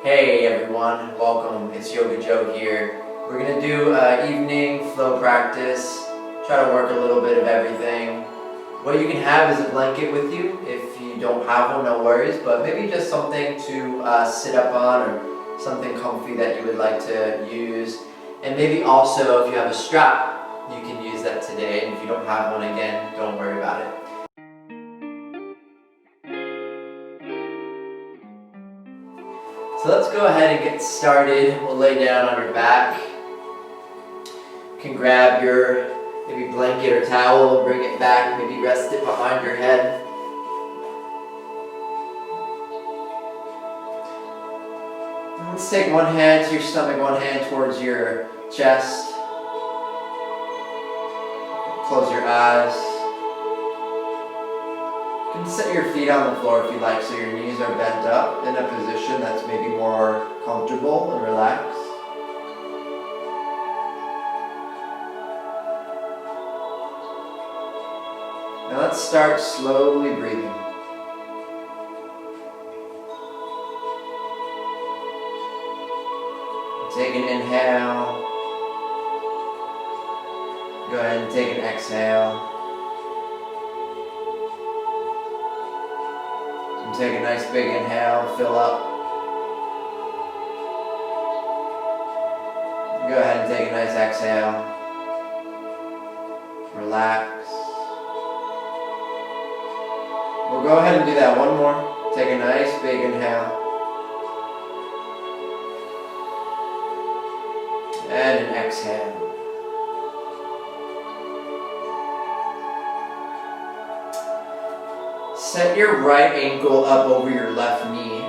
Hey everyone, welcome. It's Yoga Joe here. We're going to do evening flow practice, try to work a little bit of everything. What you can have is a blanket with you. If you don't have one, no worries, but maybe just something to sit up on or something comfy that you would like to use. And maybe also if you have a strap, you can use that today. And if you don't have one, again, don't worry about it. So let's go ahead and get started. We'll lay down on your back. You can grab your maybe blanket or towel, bring it back, maybe rest it behind your head. And let's take one hand to your stomach, one hand towards your chest. Close your eyes. You can set your feet on the floor if you like, so your knees are bent up in a position that's maybe more comfortable and relaxed. Now let's start slowly breathing. Take an inhale. Go ahead and take an exhale. And take a nice big inhale, fill up. Go ahead and take a nice exhale. Relax. We'll go ahead and do that one more. Take a nice big inhale. And an exhale. Set your right ankle up over your left knee.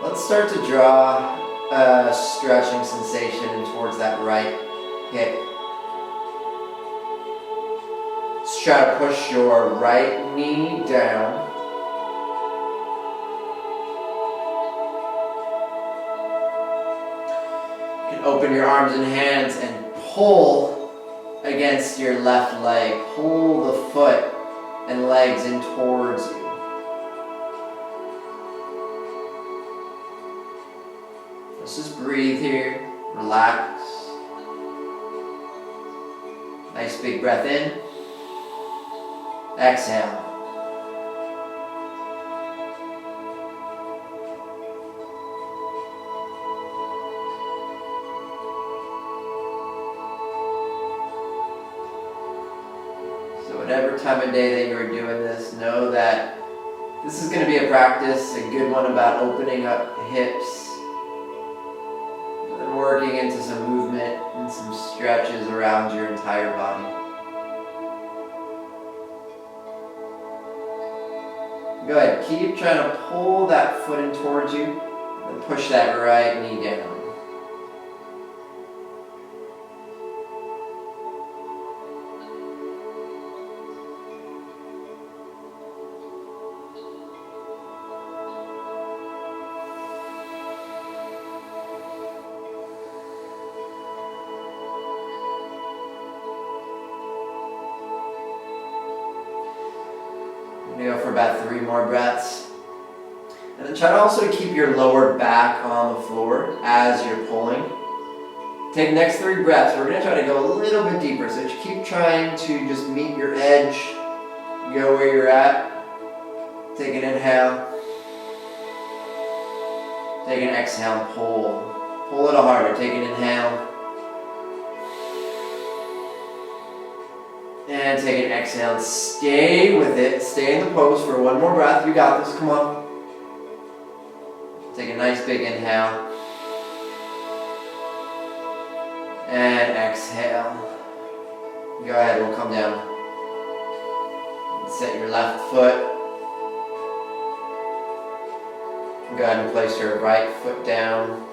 Let's start to draw a stretching sensation towards that right hip. Let's try to push your right knee down. You can open your arms and hands and pull against your left leg. Pull the foot and legs in towards you. Let's just breathe here. Relax. Nice big breath in. Exhale. So whatever time of day that you're doing this, know that this is going to be a practice, a good one about opening up the hips and working into some movement and some stretches around your entire body. Go ahead, keep trying to pull that foot in towards you and push that right knee down. Go for about 3 more breaths. And then try to also keep your lower back on the floor as you're pulling. Take the next 3 breaths. We're going to try to go a little bit deeper. So keep trying to just meet your edge. Go where you're at. Take an inhale. Take an exhale and pull. Pull a little harder. Take an inhale. And take an exhale and stay with it. Stay in the pose for 1 more breath. You got this. Come on. Take a nice big inhale. And exhale. Go ahead. We'll come down. Set your left foot. Go ahead and place your right foot down.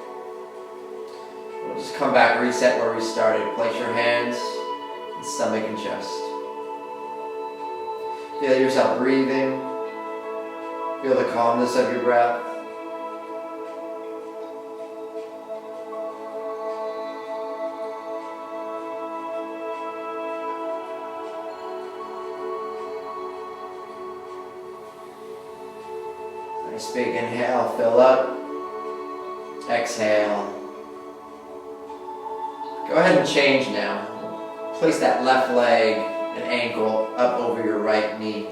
We'll just come back, reset where we started. Place your hands on stomach and chest. Feel yourself breathing. Feel the calmness of your breath. Nice big inhale, fill up. Exhale. Go ahead and change now. Place that left leg and ankle up over your right knee.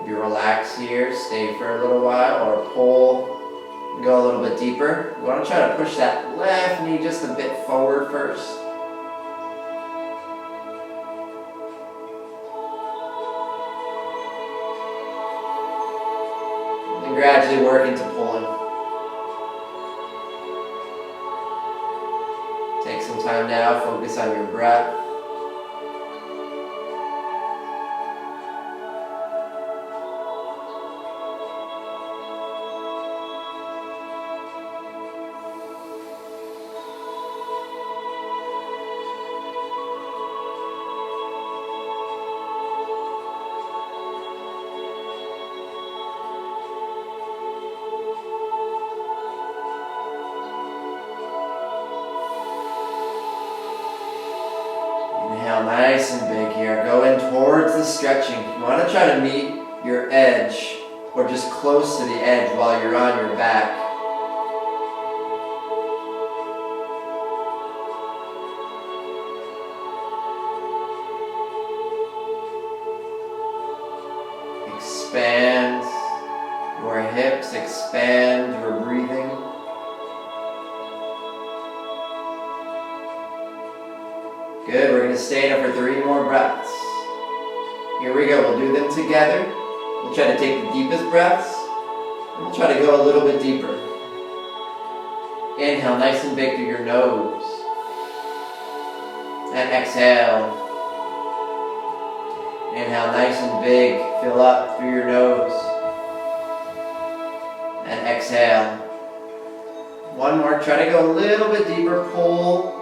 If you relax here, stay for a little while, or pull and go a little bit deeper. You want to try to push that left knee just a bit forward first. And gradually work into pulling. Take some time now, focus on your breath. Inhale nice and big here. Go in towards the stretching. You want to try to meet your edge or just close to the edge while you're on your back. Expand your hips, expand your breathing. Good, we're going to stay in it for 3 more breaths. Here we go, we'll do them together. We'll try to take the deepest breaths, and we'll try to go a little bit deeper. Inhale nice and big through your nose. And exhale. Inhale nice and big, fill up through your nose. And exhale. One more, try to go a little bit deeper, pull.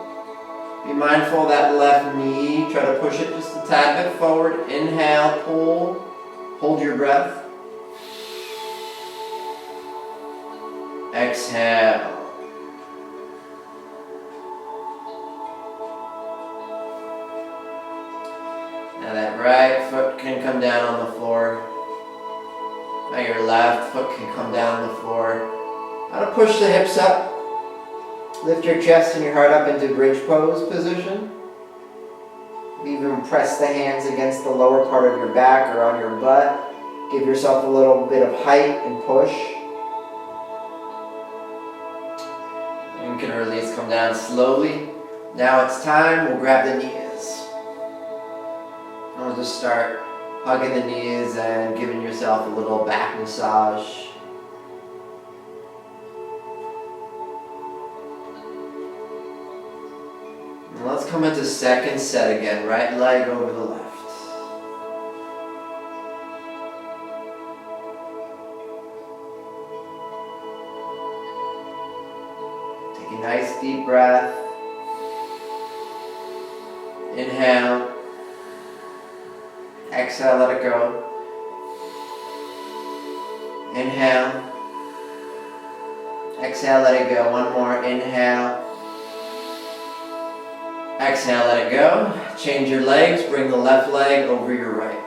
Be mindful of that left knee. Try to push it just a tad bit forward. Inhale, pull. Hold your breath. Exhale. Now that right foot can come down on the floor. Now your left foot can come down on the floor. Now to push the hips up. Lift your chest and your heart up into bridge pose position. Even press the hands against the lower part of your back or on your butt. Give yourself a little bit of height and push. You can release, come down slowly. Now it's time, we'll grab the knees. And we'll just start hugging the knees and giving yourself a little back massage. Let's come into second set again. Right leg over the left. Take a nice deep breath. Inhale. Exhale, let it go. Inhale. Exhale, let it go. One more. Inhale. Exhale, let it go. Change your legs. Bring the left leg over your right.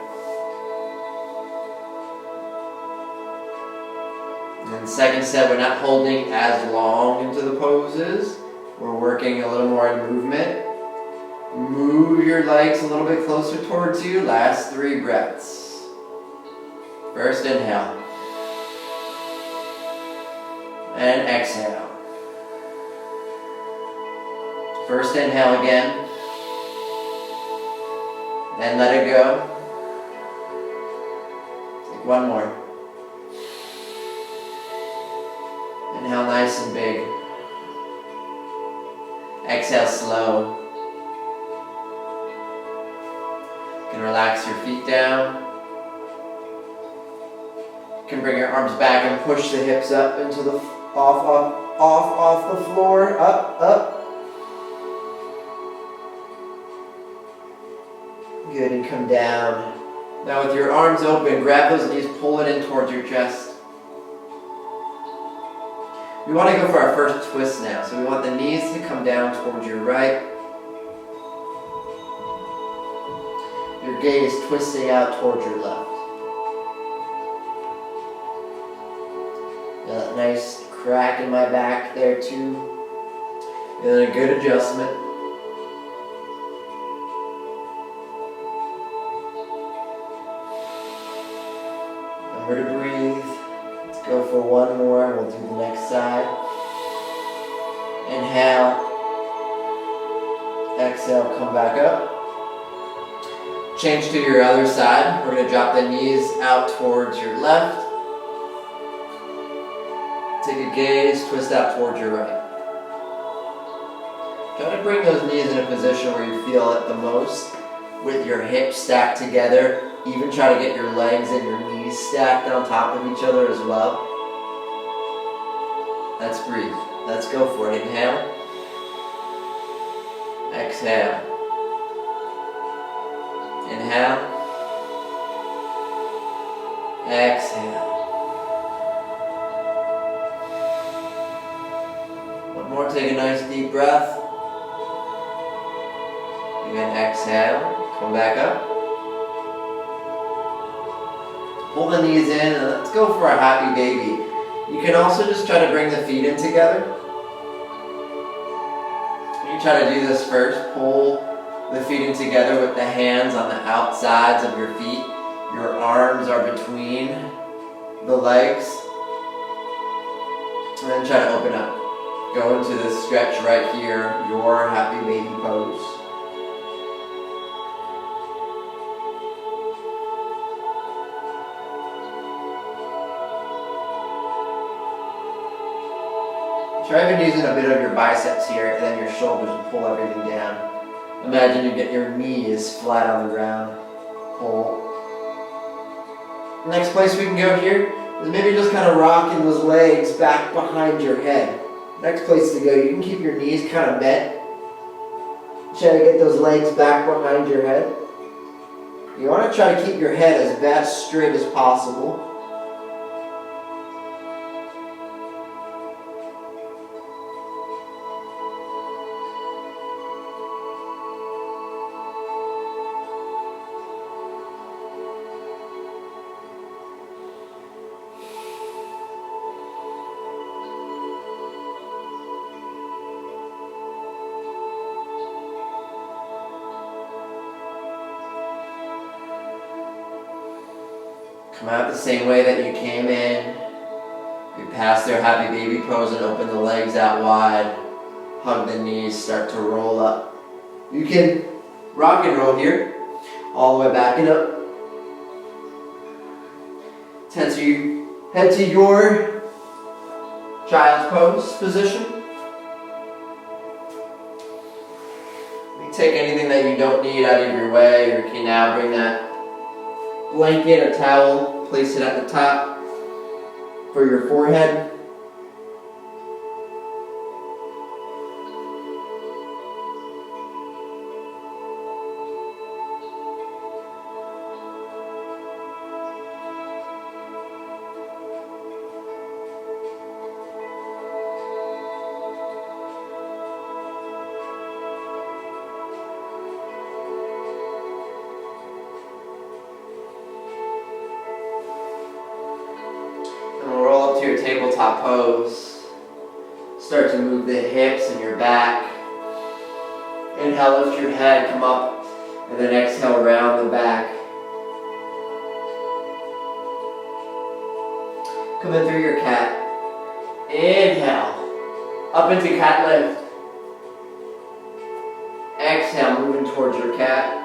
And then second set, we're not holding as long into the poses. We're working a little more in movement. Move your legs a little bit closer towards you. Last 3 breaths. First inhale. And exhale. First inhale again. Then let it go. Take one more. Inhale nice and big. Exhale slow. You can relax your feet down. You can bring your arms back and push the hips up into the off the floor. Up. Good, and come down. Now with your arms open, grab those knees, pull it in towards your chest. We want to go for our first twist now. So we want the knees to come down towards your right. Your gaze twisting out towards your left. Got a nice crack in my back there too. And a good adjustment. Remember to breathe. Let's go for one more and we'll do the next side. Inhale. Exhale, come back up. Change to your other side. We're going to drop the knees out towards your left. Take a gaze, twist out towards your right. Try to bring those knees in a position where you feel it the most, with your hips stacked together. Even try to get your legs and your knees stacked on top of each other as well. Let's breathe. Let's go for it. Inhale. Exhale. Inhale. Exhale. One more, take a nice deep breath. Again, exhale. Come back up. Pull the knees in and let's go for a happy baby. You can also just try to bring the feet in together. You try to do this first. Pull the feet in together with the hands on the outsides of your feet. Your arms are between the legs. And then try to open up. Go into this stretch right here, your happy baby pose. Try even using a bit of your biceps here and then your shoulders to pull everything down. Imagine you get your knees flat on the ground. Pull. Next place we can go here is maybe just kind of rocking those legs back behind your head. Next place to go, you can keep your knees kind of bent. Try to get those legs back behind your head. You want to try to keep your head as straight as possible. Come out the same way that you came in. We pass their happy baby pose and open the legs out wide. Hug the knees, start to roll up. You can rock and roll here, all the way back and up. Head to your child's pose position. You take anything that you don't need out of your way, or you can now bring that blanket or towel, place it at the top for your forehead. To your tabletop pose. Start to move the hips and your back. Inhale, lift your head, come up, and then exhale around the back. Come in through your cat. Inhale, up into cat lift. Exhale, moving towards your cat.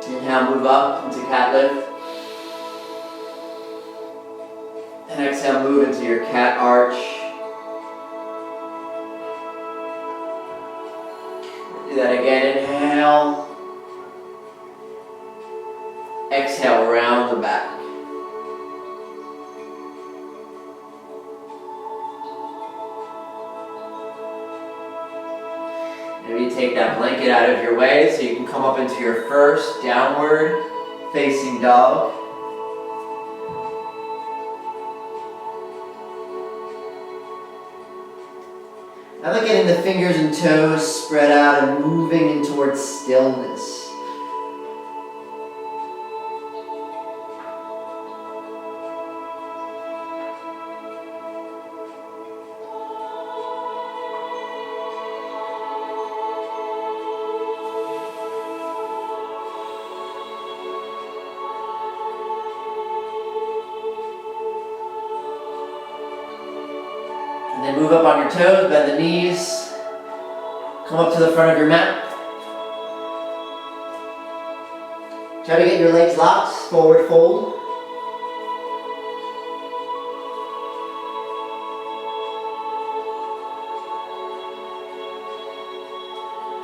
Inhale, move up into cat lift. And exhale, move into your cat arch. Do that again, inhale. Exhale, around the back. Maybe take that blanket out of your way so you can come up into your first downward facing dog. I like getting the fingers and toes spread out and moving in towards stillness. And then move up on your toes, bend the knees, come up to the front of your mat. Try to get your legs locked, forward fold.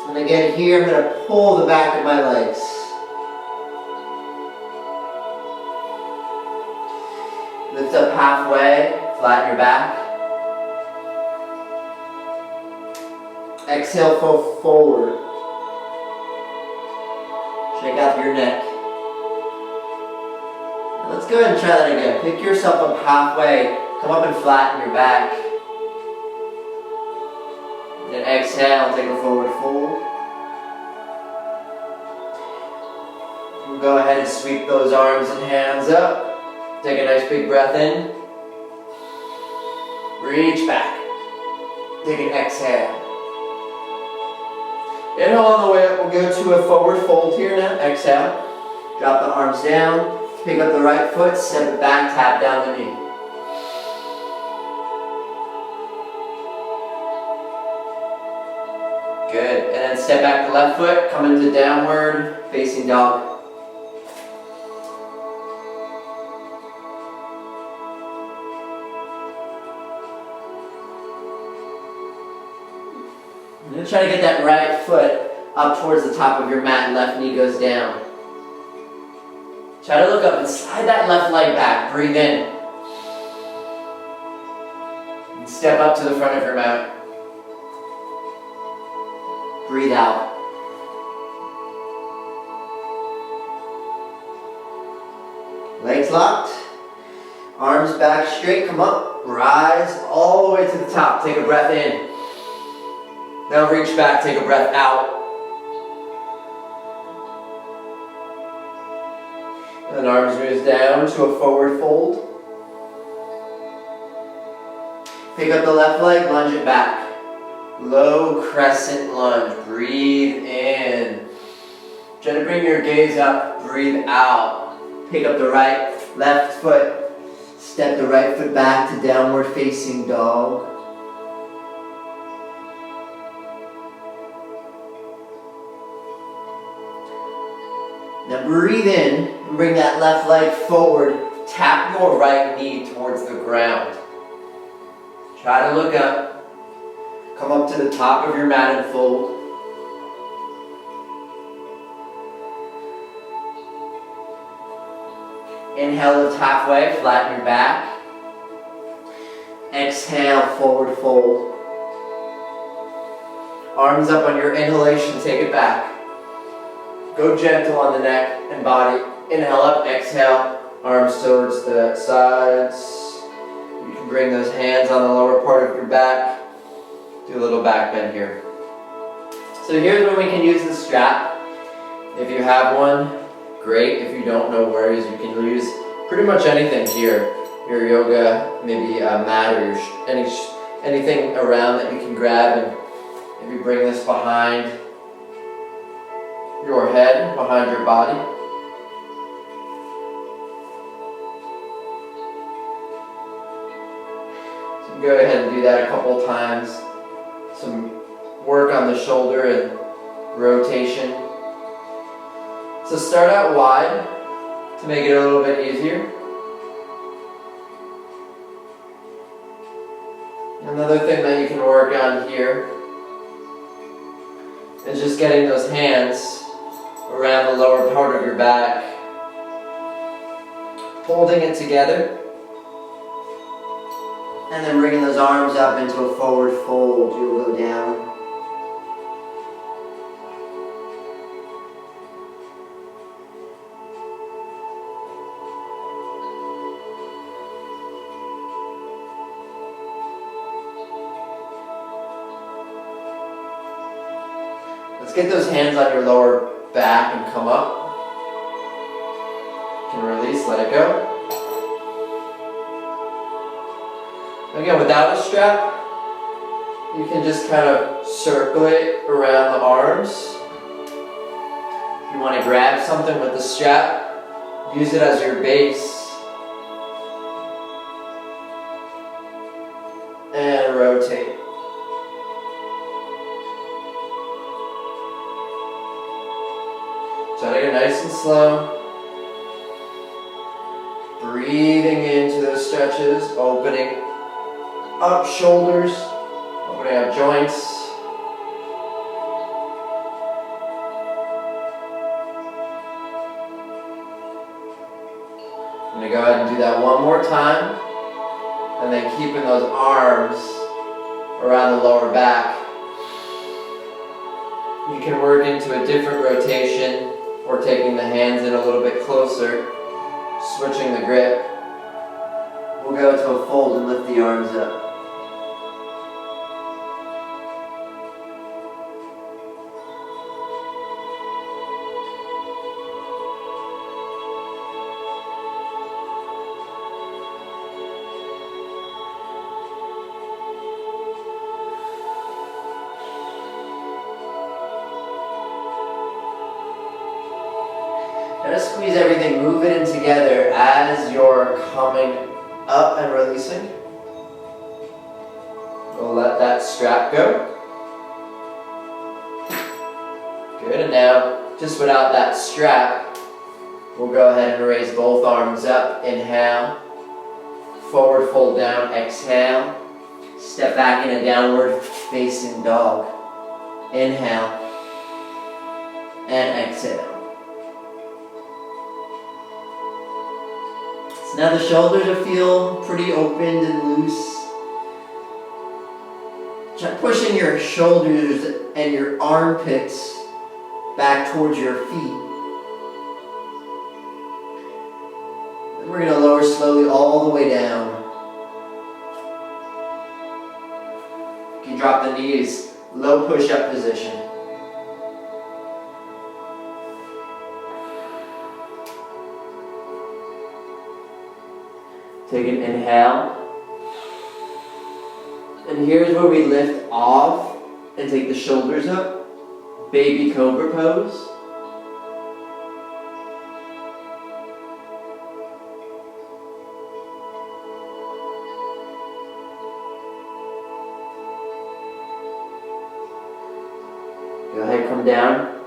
And again here, I'm going to pull the back of my legs. Lift up halfway, flatten your back. Exhale, fold forward. Shake out your neck. And let's go ahead and try that again. Pick yourself up halfway. Come up and flatten your back. Then exhale, take a forward fold. We'll go ahead and sweep those arms and hands up. Take a nice big breath in. Reach back. Take an exhale. Inhale on the way up, we'll go to a forward fold here now. Exhale. Drop the arms down. Pick up the right foot, step it back, tap down the knee. Good. And then step back the left foot, come into downward facing dog. I'm going to try to get that right foot up towards the top of your mat, left knee goes down. Try to look up and slide that left leg back, breathe in. And step up to the front of your mat. Breathe out. Legs locked, arms back straight, come up, rise all the way to the top, take a breath in. Now reach back, take a breath out. And arms moves down to a forward fold. Pick up the left leg, lunge it back. Low crescent lunge, breathe in. Try to bring your gaze up, breathe out. Pick up the left foot, step the right foot back to downward facing dog. Now breathe in and bring that left leg forward. Tap your right knee towards the ground. Try to look up. Come up to the top of your mat and fold. Inhale, lift halfway, flatten your back. Exhale, forward fold. Arms up on your inhalation, take it back. Go gentle on the neck and body. Inhale up, exhale, arms towards the sides. You can bring those hands on the lower part of your back. Do a little back bend here. So here's when we can use the strap. If you have one, great. If you don't, no worries. You can use pretty much anything here. Your yoga, maybe a mat or anything around that you can grab, and maybe bring this behind your head, behind your body. So go ahead and do that a couple times. Some work on the shoulder and rotation. So start out wide to make it a little bit easier. Another thing that you can work on here is just getting those hands around the lower part of your back, holding it together, and then bringing those arms up into a forward fold. You'll go down. get those hands on your lower back and come up. You can release, let it go. Again, without a strap, you can just kind of circle it around the arms. If you want to grab something with the strap, use it as your base. And rotate. So take it nice and slow. Breathing into those stretches, opening up shoulders, opening up joints. I'm going to go ahead and do that one more time. And then keeping those arms around the lower back. You can work into a different rotation or taking the hands in a little bit closer, switching the grip. We'll go to a fold and lift the arms up. Try to squeeze everything, move it in together as you're coming up and releasing. We'll let that strap go. Good, and now, just without that strap, we'll go ahead and raise both arms up. Inhale, forward fold down, exhale. Step back in a downward facing dog. Inhale, and exhale. So now the shoulders will feel pretty opened and loose. Try pushing your shoulders and your armpits back towards your feet. Then we're going to lower slowly all the way down. You can drop the knees, low push-up position. Take an inhale. And here's where we lift off and take the shoulders up. Baby Cobra pose. Go ahead, come down.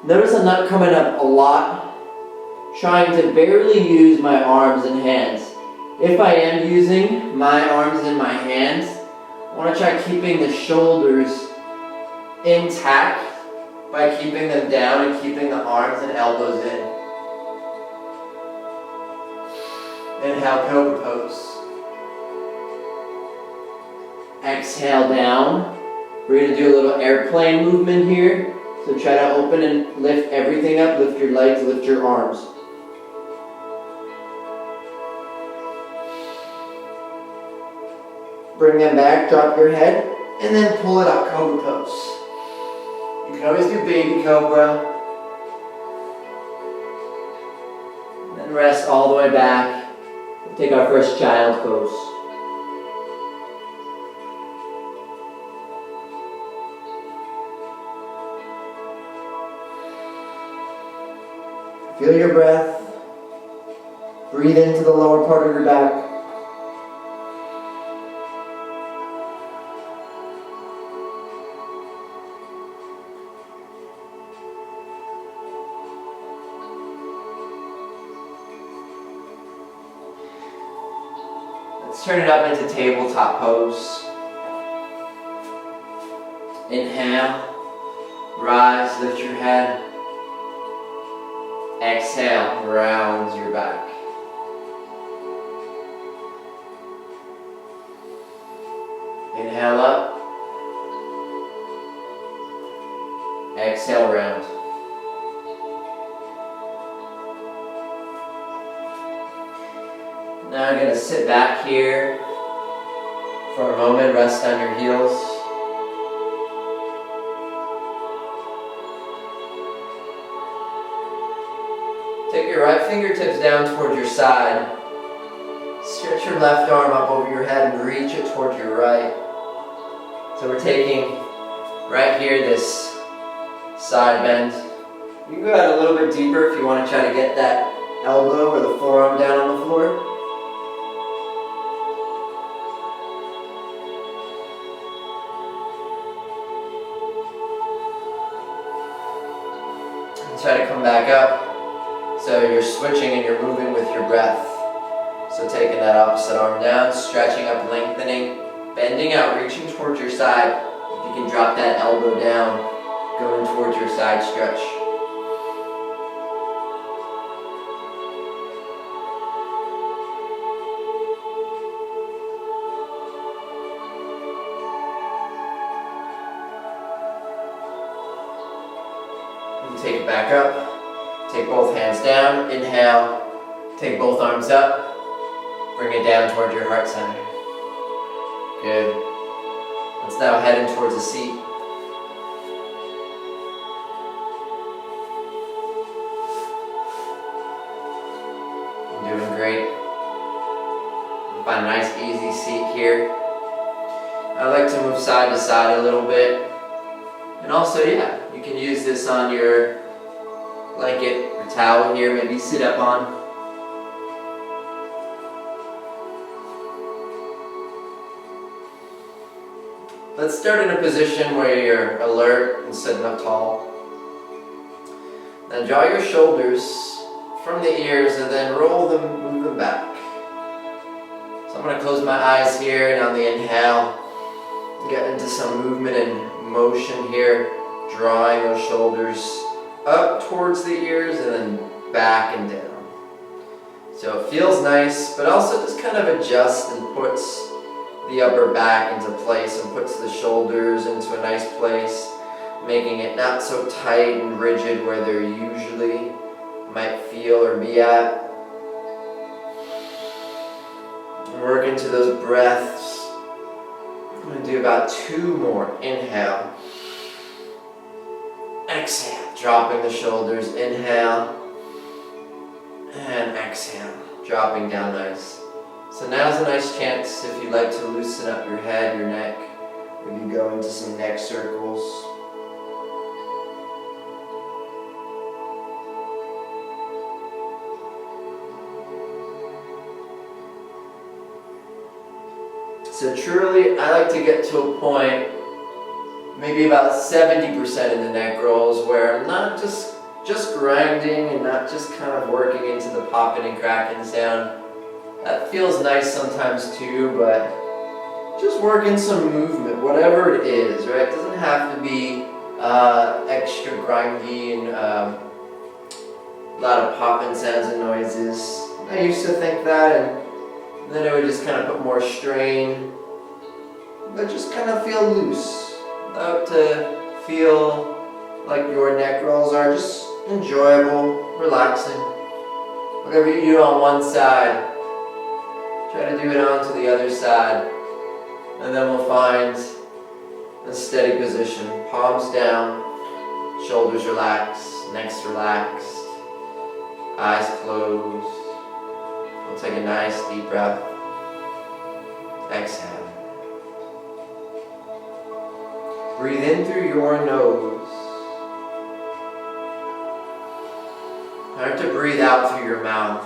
Notice I'm not coming up a lot. Trying to barely use my arms and hands. If I am using my arms and my hands, I want to try keeping the shoulders intact by keeping them down and keeping the arms and elbows in. Inhale, Cobra pose. Exhale down. We're going to do a little airplane movement here. So try to open and lift everything up. Lift your legs, lift your arms. Bring them back, drop your head, and then pull it up, Cobra pose. You can always do Baby Cobra. And then rest all the way back. We'll take our first child pose. Feel your breath. Breathe into the lower part of your back. Let's turn it up into tabletop pose. Inhale, rise, lift your head. Exhale, round your back. Inhale up. Exhale, round. Now I'm going to sit back here for a moment, rest on your heels. Take your right fingertips down towards your side. Stretch your left arm up over your head and reach it towards your right. So we're taking right here this side bend. You can go out a little bit deeper if you want to try to get that elbow or the forearm down on the floor. And try to come back up. So you're switching and you're moving with your breath. So taking that opposite arm down, stretching up, lengthening, bending out, reaching towards your side. If you can drop that elbow down, going towards your side stretch. And take it back up. Take both hands down, inhale, take both arms up, bring it down towards your heart center. Good. Let's now head in towards the seat. You're doing great. Find a nice easy seat here. I like to move side to side a little bit. And also, yeah, you can use this on your blanket or towel here, maybe sit up on. Let's start in a position where you're alert and sitting up tall. Then draw your shoulders from the ears and then roll them, move them back. So I'm going to close my eyes here, and on the inhale, get into some movement and motion here, drawing those shoulders up towards the ears and then back and down. So it feels nice, but also just kind of adjusts and puts the upper back into place and puts the shoulders into a nice place, making it not so tight and rigid where they usually might feel or be at. And work into those breaths. I'm going to do about 2 more. Inhale. Exhale, dropping the shoulders. Inhale. And exhale, dropping down nice. So now's a nice chance if you'd like to loosen up your head, your neck. Maybe go into some neck circles. So truly, I like to get to a point, maybe about 70% in the neck rolls, where I'm not just grinding and not just kind of working into the popping and cracking sound. That feels nice sometimes too, but just working some movement, whatever it is, right? It doesn't have to be extra grindy and a lot of popping sounds and noises. I used to think that, and then it would just kind of put more strain, but just kind of feel loose, without to feel like your neck rolls are just enjoyable, relaxing. Whatever you do on one side, try to do it onto the other side, and then we'll find a steady position. Palms down, shoulders relaxed, necks relaxed, eyes closed. We'll take a nice deep breath. Exhale. Breathe in through your nose. Start to breathe out through your mouth.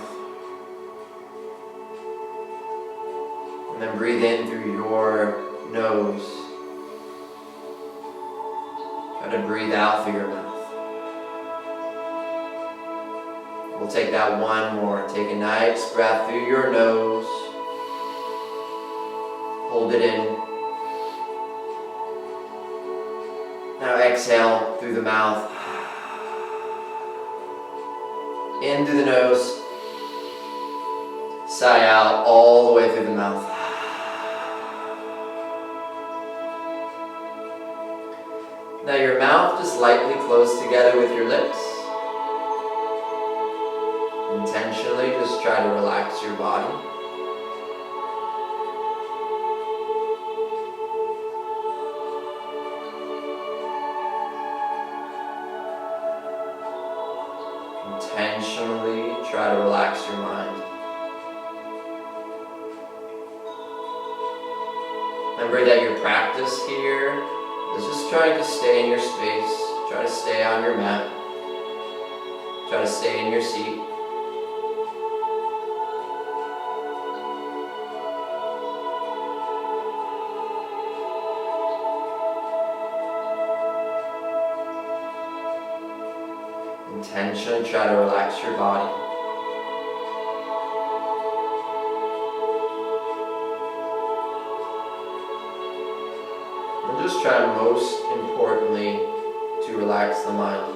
And then breathe in through your nose. Try to breathe out through your mouth. We'll take that one more. Take a nice breath through your nose. Hold it in. Now exhale through the mouth. In through the nose. Sigh out all the way through the mouth. Now your mouth just lightly closed together with your lips. Intentionally just try to relax your body. Intentionally try to relax your mind. Remember that your practice here is just trying to stay in your space, try to stay on your mat, try to stay in your seat. Intentionally try to relax your body. And just try most importantly to relax the mind.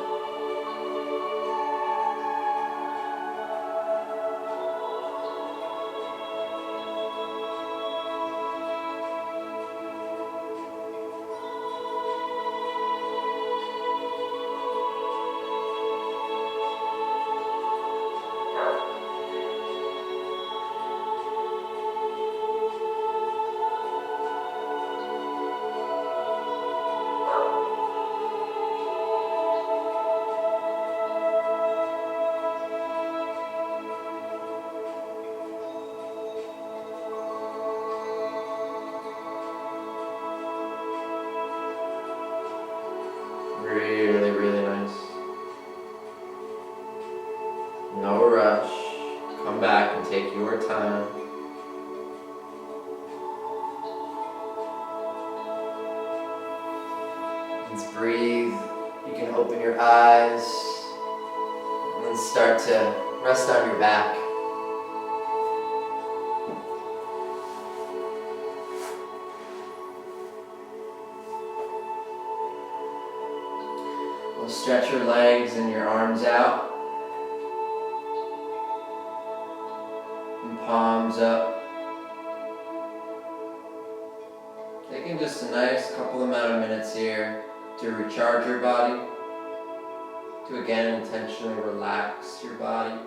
Really, really nice. No rush. Come back and take your time. Let's breathe. You can open your eyes and then start to rest on your back. We'll stretch your legs and your arms out. And palms up. Taking just a nice couple amount of minutes here to recharge your body, to again intentionally relax your body,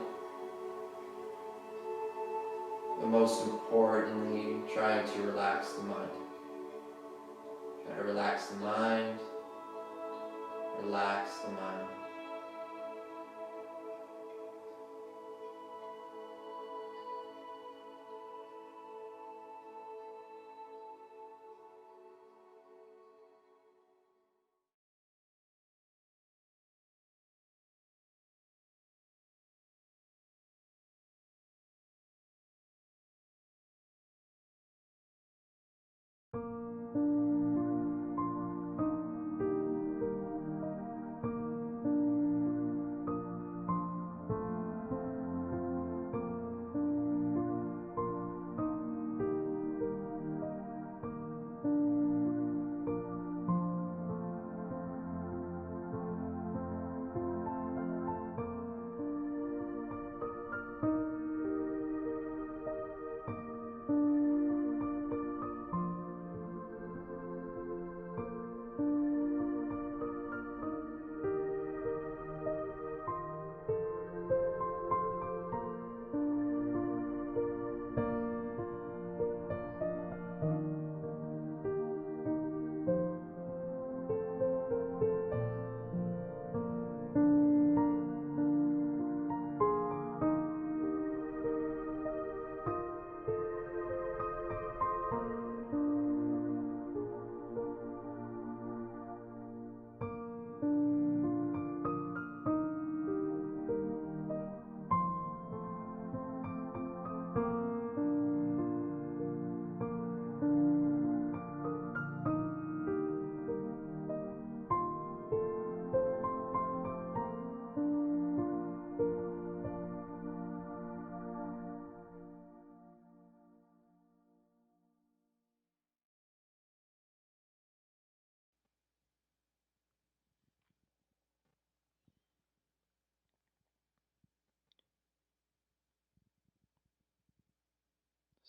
but most importantly, trying to relax the mind. Try to relax the mind, relax the mind.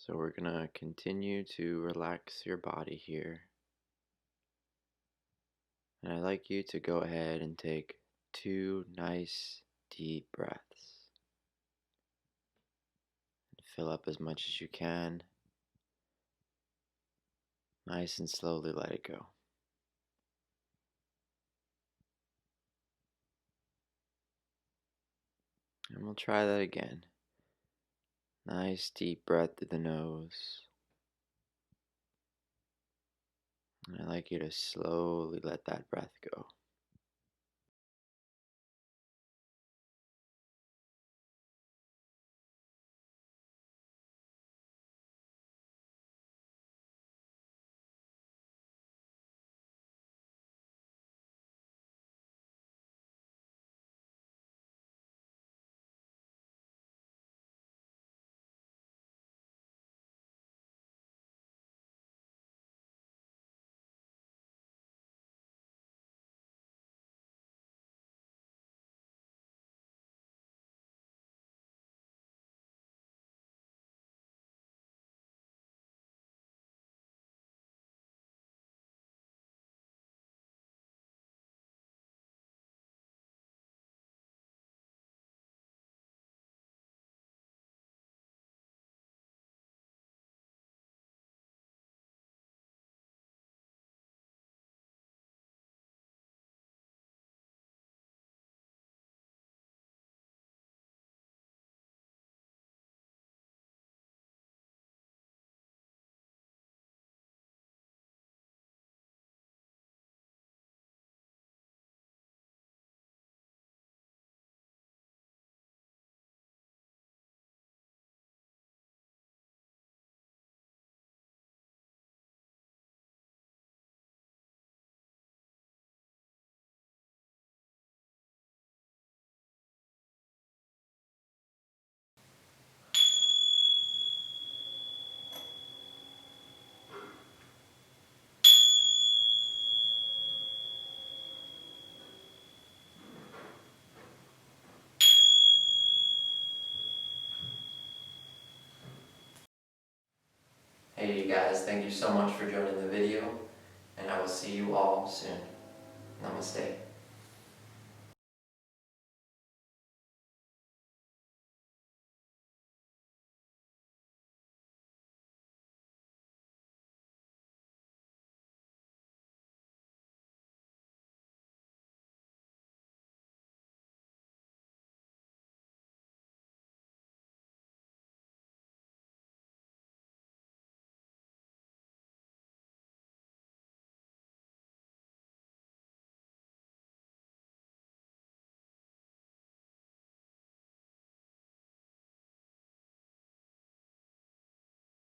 So we're gonna continue to relax your body here. And I'd like you to go ahead and take 2 nice deep breaths. Fill up as much as you can. Nice and slowly let it go. And we'll try that again. Nice deep breath through the nose. And I'd like you to slowly let that breath go. Hey you guys, thank you so much for joining the video, and I will see you all soon. Namaste.